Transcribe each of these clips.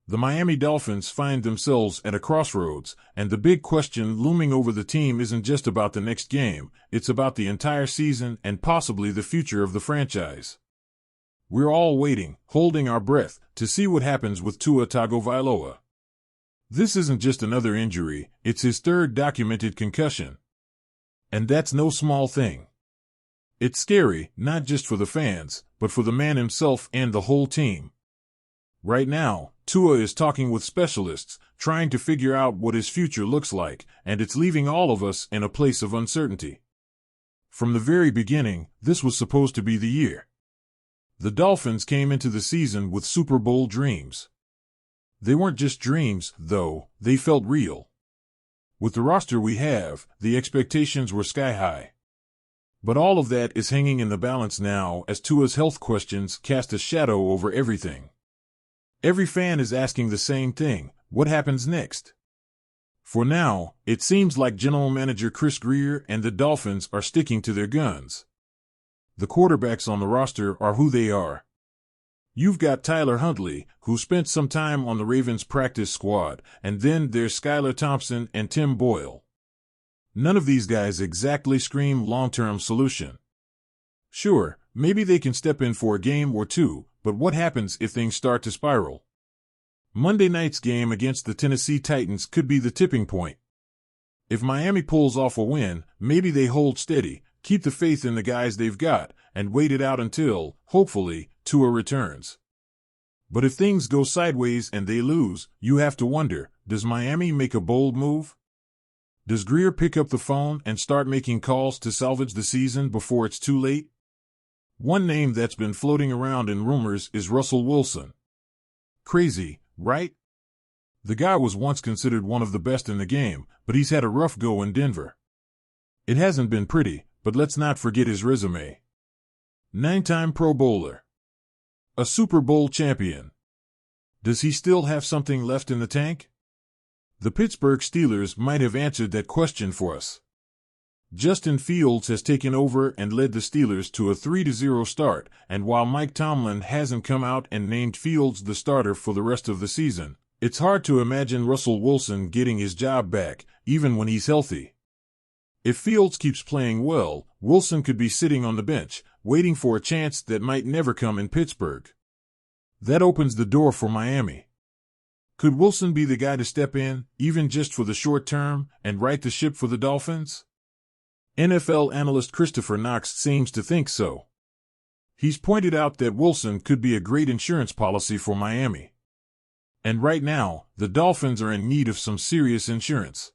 The Miami Dolphins find themselves at a crossroads, and the big question looming over the team isn't just about the next game, it's about the entire season and possibly the future of the franchise. We're all waiting, holding our breath, to see what happens with Tua Tagovailoa. This isn't just another injury, it's his third documented concussion. And that's no small thing. It's scary, not just for the fans, but for the man himself and the whole team. Right now, Tua is talking with specialists, trying to figure out what his future looks like, and it's leaving all of us in a place of uncertainty. From the very beginning, this was supposed to be the year. The Dolphins came into the season with Super Bowl dreams. They weren't just dreams, though, they felt real. With the roster we have, the expectations were sky high. But all of that is hanging in the balance now as Tua's health questions cast a shadow over everything. Every fan is asking the same thing: what happens next? For now, it seems like General Manager Chris Grier and the Dolphins are sticking to their guns. The quarterbacks on the roster are who they are. You've got Tyler Huntley, who spent some time on the Ravens practice squad, and then there's Skylar Thompson and Tim Boyle. None of these guys exactly scream long-term solution. Sure, maybe they can step in for a game or two, but what happens if things start to spiral? Monday night's game against the Tennessee Titans could be the tipping point. If Miami pulls off a win, maybe they hold steady, keep the faith in the guys they've got, and wait it out until, hopefully, Tua returns. But if things go sideways and they lose, you have to wonder, does Miami make a bold move? Does Grier pick up the phone and start making calls to salvage the season before it's too late? One name that's been floating around in rumors is Russell Wilson. Crazy, right? The guy was once considered one of the best in the game, but he's had a rough go in Denver. It hasn't been pretty, but let's not forget his resume. 9-time Pro Bowler. A Super Bowl champion. Does he still have something left in the tank? The Pittsburgh Steelers might have answered that question for us. Justin Fields has taken over and led the Steelers to a 3-0 start, and while Mike Tomlin hasn't come out and named Fields the starter for the rest of the season, it's hard to imagine Russell Wilson getting his job back, even when he's healthy. If Fields keeps playing well, Wilson could be sitting on the bench, waiting for a chance that might never come in Pittsburgh. That opens the door for Miami. Could Wilson be the guy to step in, even just for the short term, and right the ship for the Dolphins? NFL analyst Christopher Knox seems to think so. He's pointed out that Wilson could be a great insurance policy for Miami. And right now, the Dolphins are in need of some serious insurance.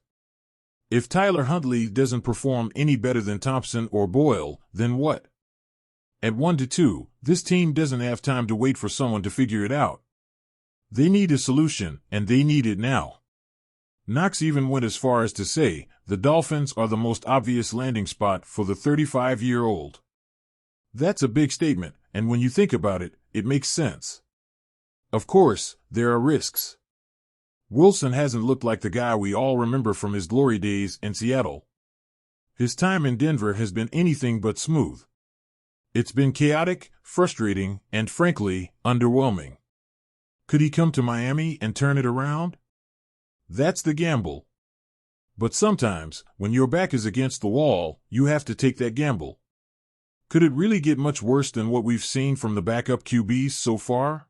If Tyler Huntley doesn't perform any better than Thompson or Boyle, then what? At 1-2, this team doesn't have time to wait for someone to figure it out. They need a solution, and they need it now. Knox even went as far as to say, the Dolphins are the most obvious landing spot for the 35-year-old. That's a big statement, and when you think about it, it makes sense. Of course, there are risks. Wilson hasn't looked like the guy we all remember from his glory days in Seattle. His time in Denver has been anything but smooth. It's been chaotic, frustrating, and frankly, underwhelming. Could he come to Miami and turn it around? That's the gamble. But sometimes, when your back is against the wall, you have to take that gamble. Could it really get much worse than what we've seen from the backup QBs so far?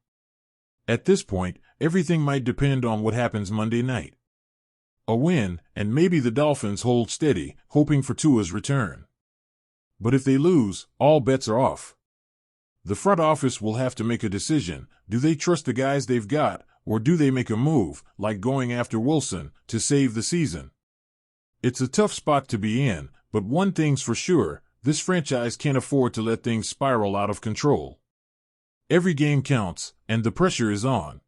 At this point, everything might depend on what happens Monday night. A win, and maybe the Dolphins hold steady, hoping for Tua's return. But if they lose, all bets are off. The front office will have to make a decision. Do they trust the guys they've got, or do they make a move, like going after Wilson, to save the season? It's a tough spot to be in, but one thing's for sure, this franchise can't afford to let things spiral out of control. Every game counts, and the pressure is on.